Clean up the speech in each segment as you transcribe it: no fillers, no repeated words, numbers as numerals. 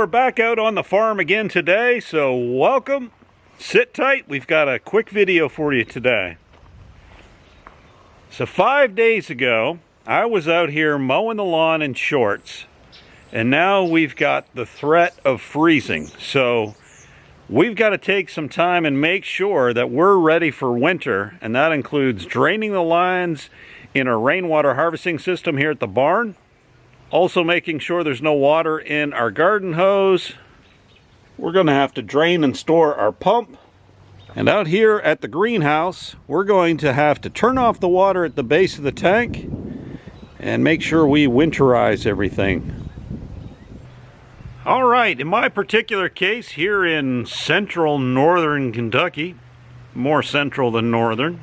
we're back out on the farm again today, so welcome. Sit tight, we've got a quick video for you today. So 5 days ago, I was out here mowing the lawn in shorts, and now we've got the threat of freezing. So we've got to take some time and make sure that we're ready for winter, and that includes draining the lines in our rainwater harvesting system here at the barn. Also making sure there's no water in our garden hose. We're going to have to drain and store our pump. And out here at the greenhouse, we're going to have to turn off the water at the base of the tank and make sure we winterize everything. All right, in my particular case here in central northern Kentucky, more central than northern,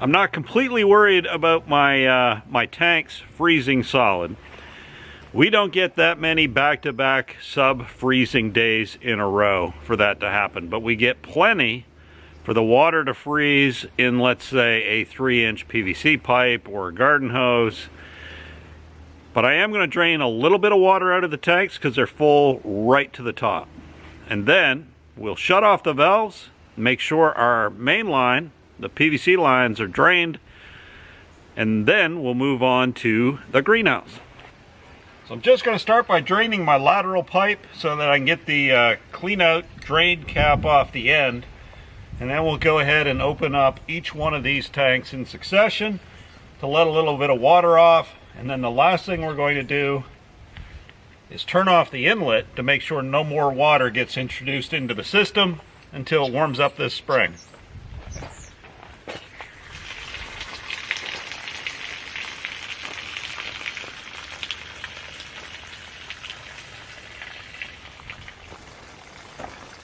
I'm not completely worried about my tanks freezing solid. We don't get that many back-to-back sub-freezing days in a row for that to happen, but we get plenty for the water to freeze in, let's say, a 3-inch PVC pipe or a garden hose. But I am going to drain a little bit of water out of the tanks because they're full right to the top. And then we'll shut off the valves, make sure our main line, the PVC lines, are drained, and then we'll move on to the greenhouse. So I'm just going to start by draining my lateral pipe so that I can get the clean out drain cap off the end. And then we'll go ahead and open up each one of these tanks in succession to let a little bit of water off. And then the last thing we're going to do is turn off the inlet to make sure no more water gets introduced into the system until it warms up this spring.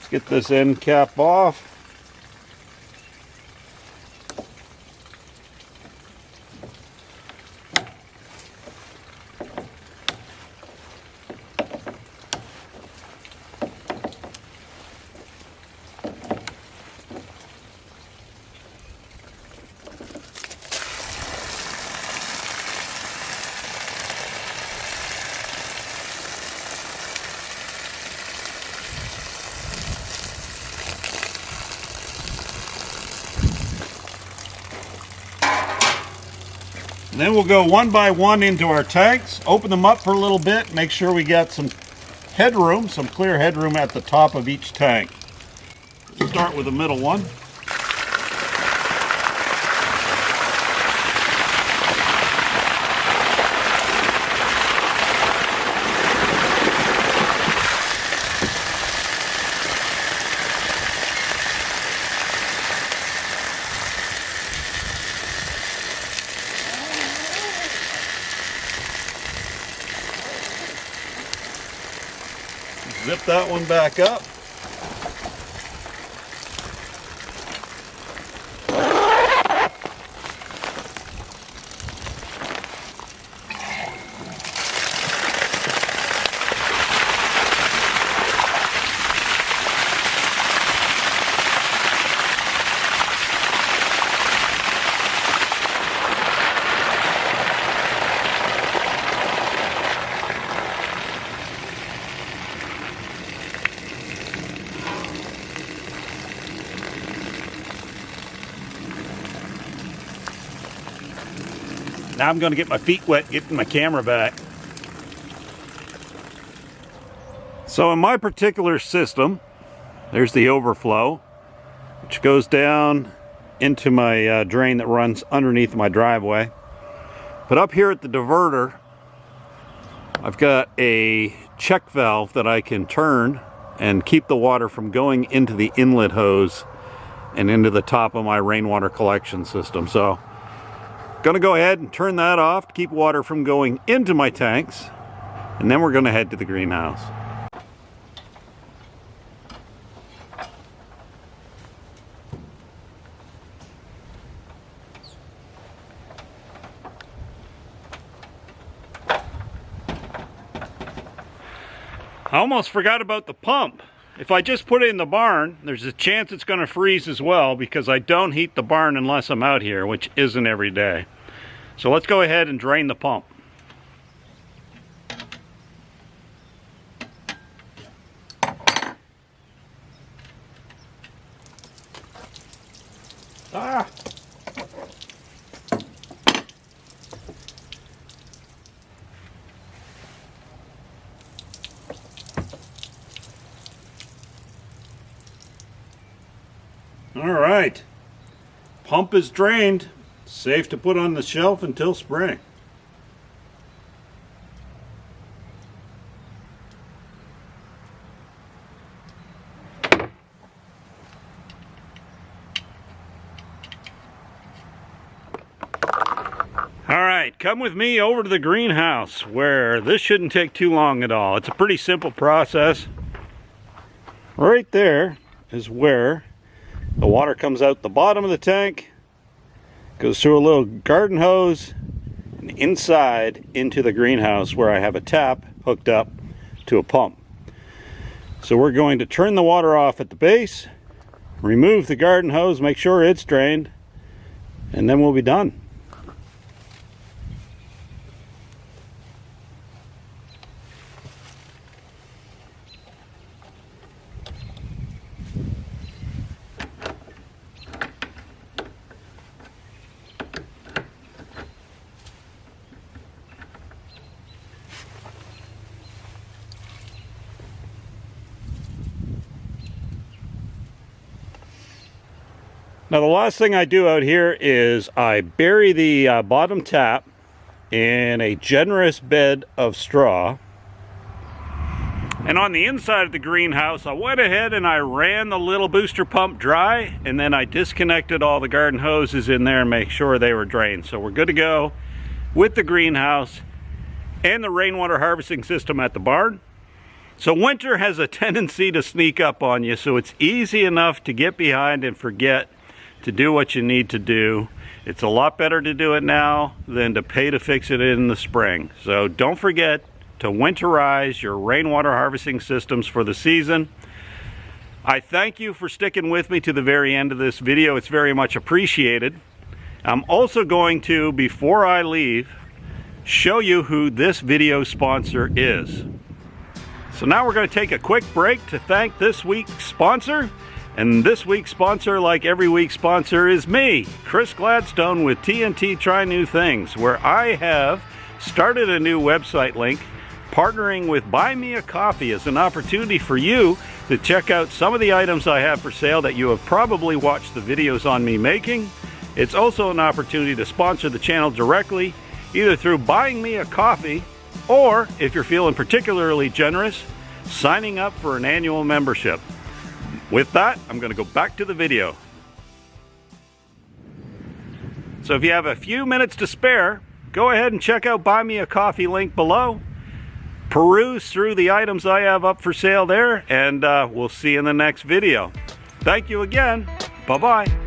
Let's get this end cap off. And then we'll go one by one into our tanks, open them up for a little bit, make sure we got some headroom, some clear headroom at the top of each tank. We'll start with the middle one. Zip that one back up. Now I'm going to get my feet wet getting my camera back. So in my particular system, there's the overflow, which goes down into my drain that runs underneath my driveway. But up here at the diverter, I've got a check valve that I can turn and keep the water from going into the inlet hose and into the top of my rainwater collection system. So gonna go ahead and turn that off to keep water from going into my tanks, and then we're gonna head to the greenhouse. I almost forgot about the pump. If I just put it in the barn, there's a chance it's going to freeze as well because I don't heat the barn unless I'm out here, which isn't every day. So let's go ahead and drain the pump. Ah! All right, pump is drained. Safe to put on the shelf until spring. All right, come with me over to the greenhouse where this shouldn't take too long at all. It's a pretty simple process. Right there is where the water comes out the bottom of the tank, goes through a little garden hose, and inside into the greenhouse where I have a tap hooked up to a pump. So we're going to turn the water off at the base, remove the garden hose, make sure it's drained, and then we'll be done. Now the last thing I do out here is I bury the bottom tap in a generous bed of straw. And on the inside of the greenhouse, I went ahead and I ran the little booster pump dry, and then I disconnected all the garden hoses in there and make sure they were drained. So we're good to go with the greenhouse and the rainwater harvesting system at the barn. So winter has a tendency to sneak up on you, so it's easy enough to get behind and forget to do what you need to do. It's a lot better to do it now than to pay to fix it in the spring. So don't forget to winterize your rainwater harvesting systems for the season. I thank you for sticking with me to the very end of this video. It's very much appreciated. I'm also going to, before I leave, show you who this video sponsor is. So now we're going to take a quick break to thank this week's sponsor. And this week's sponsor, like every week's sponsor, is me, Chris Gladstone with TNT Try New Things, where I have started a new website link. Partnering with Buy Me a Coffee is an opportunity for you to check out some of the items I have for sale that you have probably watched the videos on me making. It's also an opportunity to sponsor the channel directly, either through buying me a coffee, or, if you're feeling particularly generous, signing up for an annual membership. With that, I'm going to go back to the video. So if you have a few minutes to spare, go ahead and check out Buy Me a Coffee link below. Peruse through the items I have up for sale there, and we'll see you in the next video. Thank you again. Bye-bye.